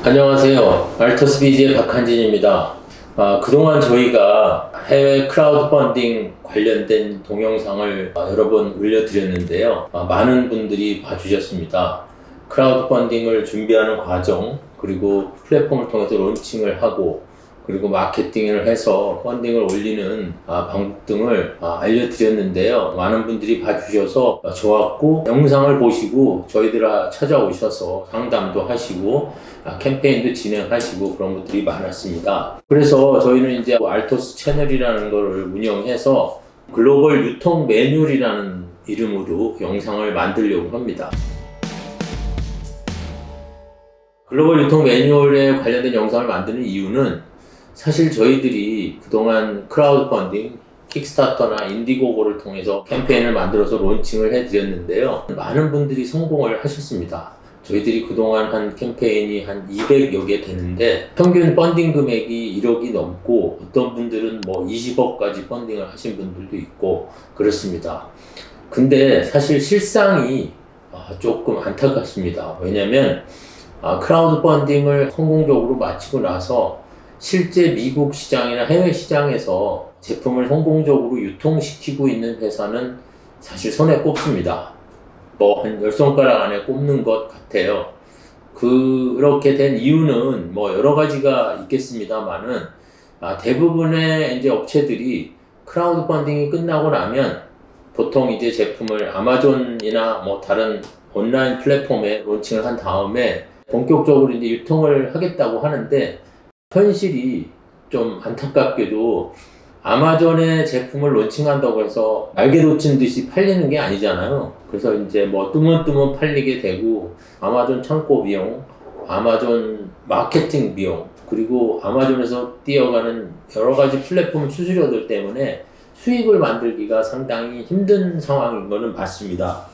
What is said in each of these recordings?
안녕하세요. 알토스 비즈의 박한진입니다. 그동안 저희가 해외 크라우드 펀딩 관련된 동영상을 여러 번 올려드렸는데요. 많은 분들이 봐주셨습니다. 크라우드 펀딩을 준비하는 과정, 그리고 플랫폼을 통해서 론칭을 하고, 그리고 마케팅을 해서 펀딩을 올리는 방법 등을 알려드렸는데요. 많은 분들이 봐주셔서 좋았고, 영상을 보시고 저희들 찾아오셔서 상담도 하시고 캠페인도 진행하시고 그런 분들이 많았습니다. 그래서 저희는 이제 알토스 채널이라는 것을 운영해서 글로벌 유통 매뉴얼이라는 이름으로 영상을 만들려고 합니다. 글로벌 유통 매뉴얼에 관련된 영상을 만드는 이유는 사실 저희들이 그동안 크라우드 펀딩, 킥스타터나 인디고고를 통해서 캠페인을 만들어서 론칭을 해드렸는데요. 많은 분들이 성공을 하셨습니다. 저희들이 그동안 한 캠페인이 한 200여 개 되는데 평균 펀딩 금액이 1억이 넘고 어떤 분들은 뭐 20억까지 펀딩을 하신 분들도 있고 그렇습니다. 근데 사실 실상이 조금 안타깝습니다. 왜냐면 크라우드 펀딩을 성공적으로 마치고 나서 실제 미국 시장이나 해외 시장에서 제품을 성공적으로 유통시키고 있는 회사는 사실 손에 꼽습니다. 뭐 한 10손가락 안에 꼽는 것 같아요. 그렇게 된 이유는 뭐 여러 가지가 있겠습니다만은 대부분의 이제 업체들이 크라우드 펀딩이 끝나고 나면 보통 이제 제품을 아마존이나 뭐 다른 온라인 플랫폼에 론칭을 한 다음에 본격적으로 이제 유통을 하겠다고 하는데, 현실이 좀 안타깝게도 아마존의 제품을 론칭한다고 해서 날개 돋친 듯이 팔리는 게 아니잖아요. 그래서 이제 뭐 뜨문뜨문 팔리게 되고, 아마존 창고 비용, 아마존 마케팅 비용, 그리고 아마존에서 뛰어가는 여러 가지 플랫폼 수수료들 때문에 수익을 만들기가 상당히 힘든 상황인 거는 맞습니다.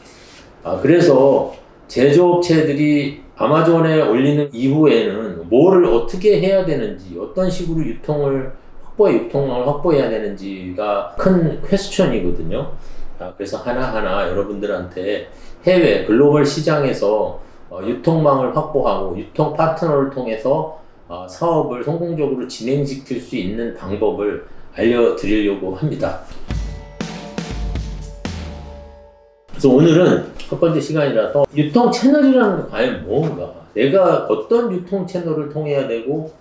그래서 제조업체들이 아마존에 올리는 이후에는 뭐를 어떻게 해야 되는지, 어떤 식으로 유통망을 확보해야 되는지가 큰 퀘스천이거든요. 그래서 하나하나 여러분들한테 해외 글로벌 시장에서 유통망을 확보하고 유통 파트너를 통해서 사업을 성공적으로 진행시킬 수 있는 방법을 알려드리려고 합니다. 그래서 오늘은 첫 번째 시간이라서 유통 채널이라는 게 과연 뭔가, 내가 어떤 유통 채널을 통해야 되고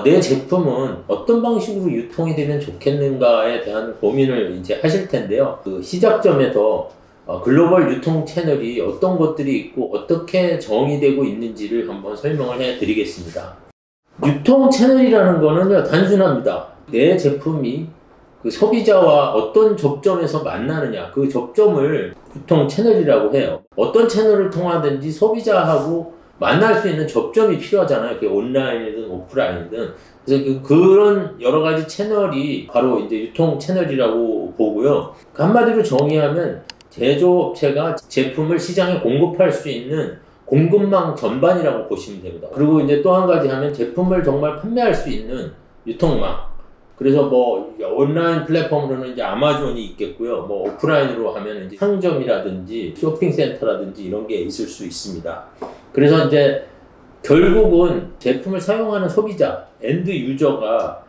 내 제품은 어떤 방식으로 유통이 되면 좋겠는가에 대한 고민을 이제 하실 텐데요. 그 시작점에서 글로벌 유통 채널이 어떤 것들이 있고 어떻게 정의되고 있는지를 한번 설명을 해 드리겠습니다. 유통 채널이라는 거는요, 단순합니다. 내 제품이 그 소비자와 어떤 접점에서 만나느냐, 그 접점을 유통 채널이라고 해요. 어떤 채널을 통하든지 소비자하고 만날 수 있는 접점이 필요하잖아요. 그게 온라인이든 오프라인이든. 그래서 그런 여러 가지 채널이 바로 이제 유통 채널이라고 보고요. 한마디로 정의하면 제조업체가 제품을 시장에 공급할 수 있는 공급망 전반이라고 보시면 됩니다. 그리고 이제 또 한 가지 하면 제품을 정말 판매할 수 있는 유통망. 그래서 뭐 온라인 플랫폼으로는 이제 아마존이 있겠고요. 뭐 오프라인으로 하면 이제 상점이라든지 쇼핑센터라든지 이런 게 있을 수 있습니다. 그래서 이제 결국은 제품을 사용하는 소비자, 엔드 유저가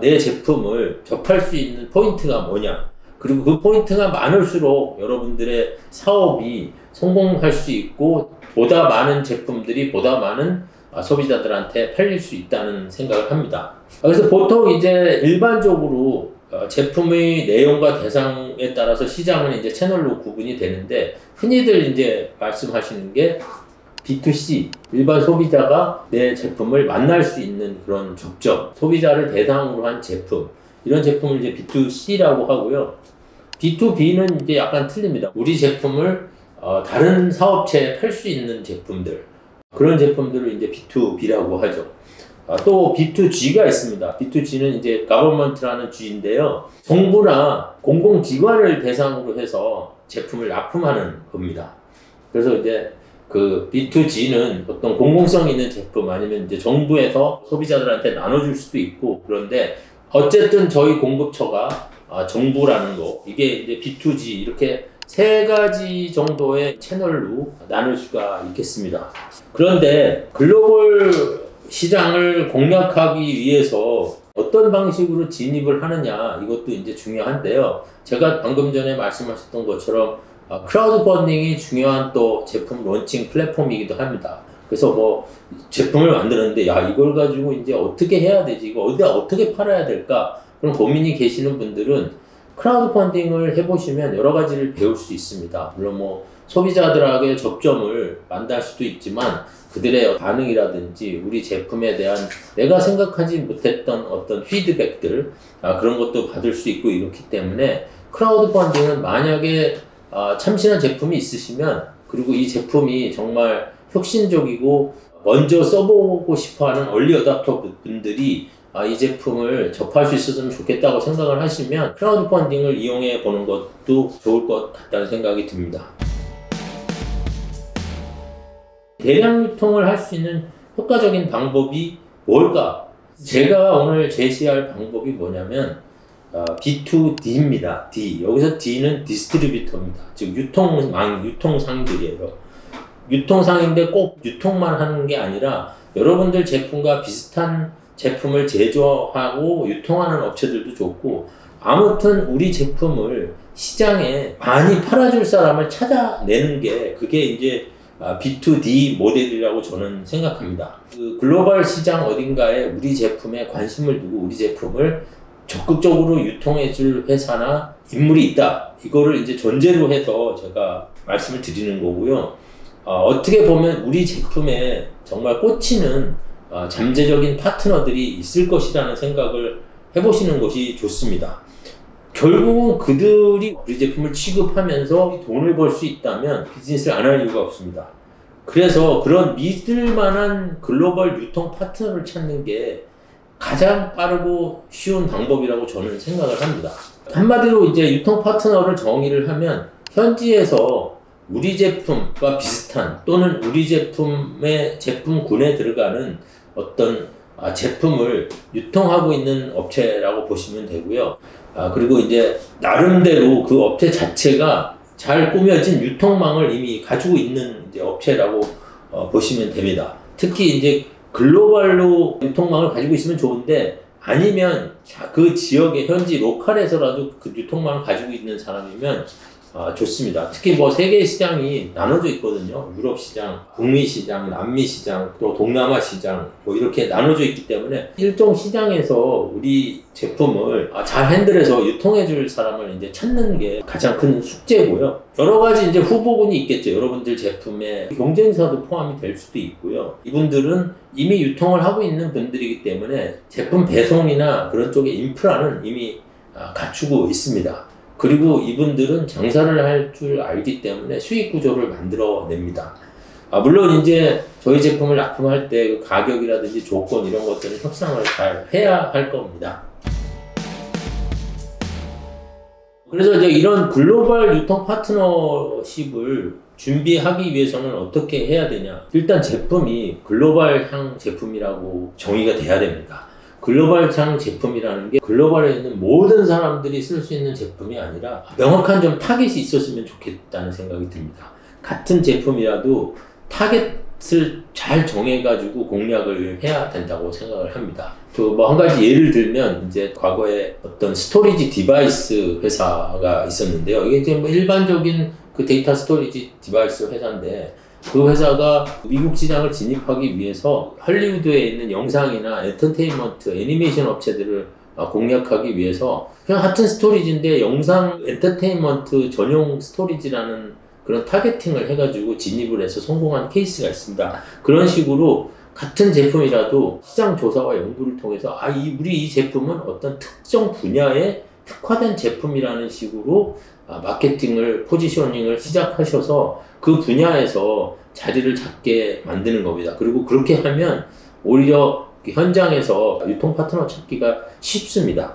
내 제품을 접할 수 있는 포인트가 뭐냐, 그리고 그 포인트가 많을수록 여러분들의 사업이 성공할 수 있고 보다 많은 제품들이 보다 많은 소비자들한테 팔릴 수 있다는 생각을 합니다. 그래서 보통 이제 일반적으로 제품의 내용과 대상에 따라서 시장은 이제 채널로 구분이 되는데, 흔히들 이제 말씀하시는 게 B2C, 일반 소비자가 내 제품을 만날 수 있는 그런 접점, 소비자를 대상으로 한 제품, 이런 제품을 이제 B2C라고 하고요. B2B는 이제 약간 틀립니다. 우리 제품을 다른 사업체에 팔 수 있는 제품들, 그런 제품들을 이제 B2B라고 하죠. 또 B2G가 있습니다. B2G는 이제 government라는 G인데요. 정부나 공공기관을 대상으로 해서 제품을 납품하는 겁니다. 그래서 이제 그 B2G는 어떤 공공성 있는 제품, 아니면 이제 정부에서 소비자들한테 나눠줄 수도 있고, 그런데 어쨌든 저희 공급처가 정부라는 거, 이게 이제 B2G, 이렇게 세 가지 정도의 채널로 나눌 수가 있겠습니다. 그런데 글로벌 시장을 공략하기 위해서 어떤 방식으로 진입을 하느냐, 이것도 이제 중요한데요. 제가 방금 전에 말씀하셨던 것처럼 크라우드 펀딩이 중요한 또 제품 론칭 플랫폼이기도 합니다. 그래서 뭐 제품을 만드는데 야, 이걸 가지고 이제 어떻게 해야 되지, 이거 어떻게 팔아야 될까, 그런 고민이 계시는 분들은 크라우드 펀딩을 해보시면 여러 가지를 배울 수 있습니다. 물론 뭐 소비자들에게 접점을 만날 수도 있지만 그들의 반응이라든지 우리 제품에 대한 내가 생각하지 못했던 어떤 피드백들, 그런 것도 받을 수 있고 이렇기 때문에 크라우드 펀딩은 만약에 참신한 제품이 있으시면, 그리고 이 제품이 정말 혁신적이고 먼저 써보고 싶어하는 얼리 어답터 분들이 이 제품을 접할 수 있었으면 좋겠다고 생각을 하시면 크라우드 펀딩을 이용해 보는 것도 좋을 것 같다는 생각이 듭니다. 대량 유통을 할 수 있는 효과적인 방법이 뭘까? 제가 오늘 제시할 방법이 뭐냐면 B2D입니다. D. 여기서 D는 디스트리뷰터입니다. 즉 유통상들이에요. 유통상인데 꼭 유통만 하는 게 아니라 여러분들 제품과 비슷한 제품을 제조하고 유통하는 업체들도 좋고, 아무튼 우리 제품을 시장에 많이 팔아줄 사람을 찾아내는 게 그게 이제 B2D 모델이라고 저는 생각합니다. 그 글로벌 시장 어딘가에 우리 제품에 관심을 두고 우리 제품을 적극적으로 유통해줄 회사나 인물이 있다. 이거를 이제 전제로 해서 제가 말씀을 드리는 거고요. 어떻게 보면 우리 제품에 정말 꽂히는 잠재적인 파트너들이 있을 것이라는 생각을 해보시는 것이 좋습니다. 결국은 그들이 우리 제품을 취급하면서 돈을 벌 수 있다면 비즈니스를 안 할 이유가 없습니다. 그래서 그런 믿을 만한 글로벌 유통 파트너를 찾는 게 가장 빠르고 쉬운 방법이라고 저는 생각을 합니다. 한마디로 이제 유통 파트너를 정의를 하면 현지에서 우리 제품과 비슷한 또는 우리 제품의 제품군에 들어가는 어떤 제품을 유통하고 있는 업체라고 보시면 되고요. 그리고 이제 나름대로 그 업체 자체가 잘 꾸며진 유통망을 이미 가지고 있는 이제 업체라고 보시면 됩니다. 특히 이제 글로벌로 유통망을 가지고 있으면 좋은데, 아니면 그 지역의 현지 로컬에서라도 그 유통망을 가지고 있는 사람이면 좋습니다. 특히 뭐 세계 시장이 나눠져 있거든요. 유럽 시장, 북미 시장, 남미 시장, 또 동남아 시장, 뭐 이렇게 나눠져 있기 때문에 일정 시장에서 우리 제품을 잘 핸들해서 유통해 줄 사람을 이제 찾는 게 가장 큰 숙제고요. 여러 가지 이제 후보군이 있겠죠. 여러분들 제품에 경쟁사도 포함이 될 수도 있고요. 이분들은 이미 유통을 하고 있는 분들이기 때문에 제품 배송이나 그런 쪽의 인프라는 이미 갖추고 있습니다. 그리고 이분들은 장사를 할 줄 알기 때문에 수익 구조를 만들어냅니다. 물론 이제 저희 제품을 납품할 때 그 가격이라든지 조건 이런 것들은 협상을 잘 해야 할 겁니다. 그래서 이제 이런 글로벌 유통 파트너십을 준비하기 위해서는 어떻게 해야 되냐? 일단 제품이 글로벌향 제품이라고 정의가 돼야 됩니다. 글로벌향 제품이라는 게 글로벌에 있는 모든 사람들이 쓸 수 있는 제품이 아니라 명확한 좀 타겟이 있었으면 좋겠다는 생각이 듭니다. 같은 제품이라도 타겟을 잘 정해가지고 공략을 해야 된다고 생각을 합니다. 뭐 한 가지 예를 들면 이제 과거에 어떤 스토리지 디바이스 회사가 있었는데요. 이게 이제 뭐 일반적인 그 데이터 스토리지 디바이스 회사인데, 그 회사가 미국 시장을 진입하기 위해서 할리우드에 있는 영상이나 엔터테인먼트, 애니메이션 업체들을 공략하기 위해서 그냥 같은 스토리지인데 영상 엔터테인먼트 전용 스토리지라는 그런 타겟팅을 해가지고 진입을 해서 성공한 케이스가 있습니다. 그런 식으로 같은 제품이라도 시장 조사와 연구를 통해서 우리 이 제품은 어떤 특정 분야에 특화된 제품이라는 식으로 마케팅을, 포지셔닝을 시작하셔서 그 분야에서 자리를 잡게 만드는 겁니다. 그리고 그렇게 하면 오히려 현장에서 유통 파트너 찾기가 쉽습니다.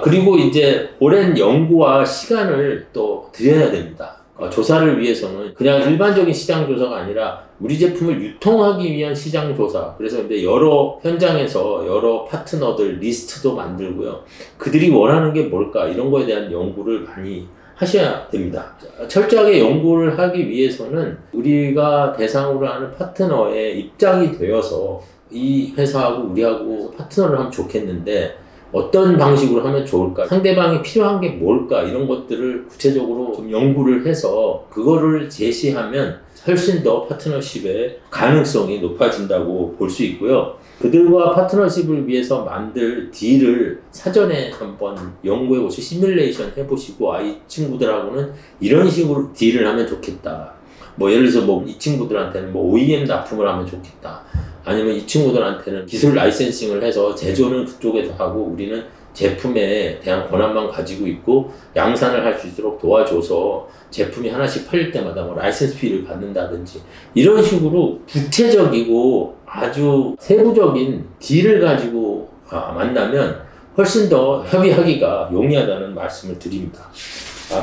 그리고 이제 오랜 연구와 시간을 또 들여야 됩니다. 조사를 위해서는 그냥 일반적인 시장 조사가 아니라 우리 제품을 유통하기 위한 시장 조사. 그래서 이제 여러 현장에서 여러 파트너들 리스트도 만들고요. 그들이 원하는 게 뭘까? 이런 거에 대한 연구를 많이 하셔야 됩니다. 철저하게 연구를 하기 위해서는 우리가 대상으로 하는 파트너의 입장이 되어서 이 회사하고 우리하고 파트너를 하면 좋겠는데 어떤 방식으로 하면 좋을까? 상대방이 필요한 게 뭘까? 이런 것들을 구체적으로 좀 연구를 해서 그거를 제시하면 훨씬 더 파트너십의 가능성이 높아진다고 볼 수 있고요. 그들과 파트너십을 위해서 만들 딜을 사전에 한번 연구해보시고 시뮬레이션 해보시고 이 친구들하고는 이런 식으로 딜을 하면 좋겠다. 뭐 예를 들어서 뭐 이 친구들한테는 뭐 OEM 납품을 하면 좋겠다. 아니면 이 친구들한테는 기술 라이센싱을 해서 제조는 그쪽에서 하고 우리는 제품에 대한 권한만 가지고 있고 양산을 할 수 있도록 도와줘서 제품이 하나씩 팔릴 때마다 뭐 라이센스 피를 받는다든지 이런 식으로 구체적이고 아주 세부적인 딜을 가지고 만나면 훨씬 더 협의하기가 용이하다는 말씀을 드립니다.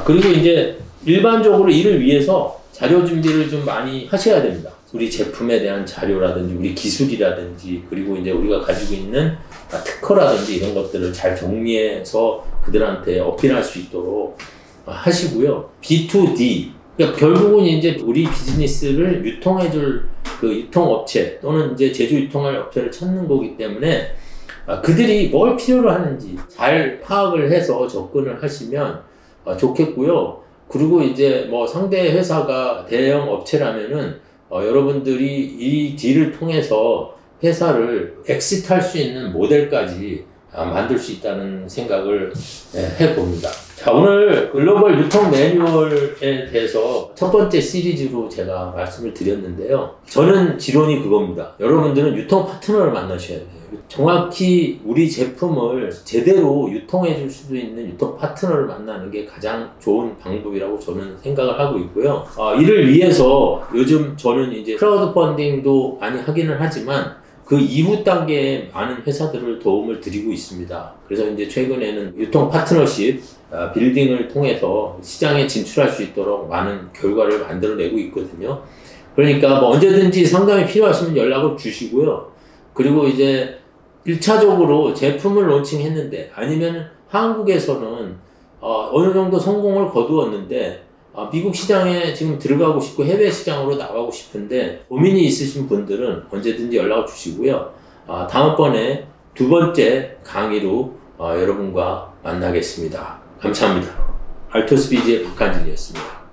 그리고 이제 일반적으로 이를 위해서 자료 준비를 좀 많이 하셔야 됩니다. 우리 제품에 대한 자료라든지 우리 기술이라든지 그리고 이제 우리가 가지고 있는 특허라든지 이런 것들을 잘 정리해서 그들한테 어필할 수 있도록 하시고요. B2D 그러니까 결국은 이제 우리 비즈니스를 유통해줄 그 유통업체 또는 이제 제조 유통할 업체를 찾는 거기 때문에 그들이 뭘 필요로 하는지 잘 파악을 해서 접근을 하시면 좋겠고요. 그리고 이제 뭐 상대 회사가 대형 업체라면은 여러분들이 이 딜을 통해서 회사를 엑시트할 수 있는 모델까지 만들 수 있다는 생각을 해봅니다. 자, 오늘 글로벌 유통 매뉴얼에 대해서 첫 번째 시리즈로 제가 말씀을 드렸는데요. 저는 지론이 그겁니다. 여러분들은 유통 파트너를 만나셔야 돼요. 정확히 우리 제품을 제대로 유통해 줄 수도 있는 유통 파트너를 만나는 게 가장 좋은 방법이라고 저는 생각을 하고 있고요. 이를 위해서 요즘 저는 이제 크라우드 펀딩도 많이 하기는 하지만 그 이후 단계에 많은 회사들을 도움을 드리고 있습니다. 그래서 이제 최근에는 유통 파트너십 빌딩을 통해서 시장에 진출할 수 있도록 많은 결과를 만들어내고 있거든요. 그러니까 뭐 언제든지 상담이 필요하시면 연락을 주시고요. 그리고 이제 1차적으로 제품을 론칭했는데 아니면 한국에서는 어느 정도 성공을 거두었는데 미국 시장에 지금 들어가고 싶고 해외 시장으로 나가고 싶은데 고민이 있으신 분들은 언제든지 연락을 주시고요. 다음번에 두 번째 강의로 여러분과 만나겠습니다. 감사합니다. 알토스비즈의 박한진이었습니다.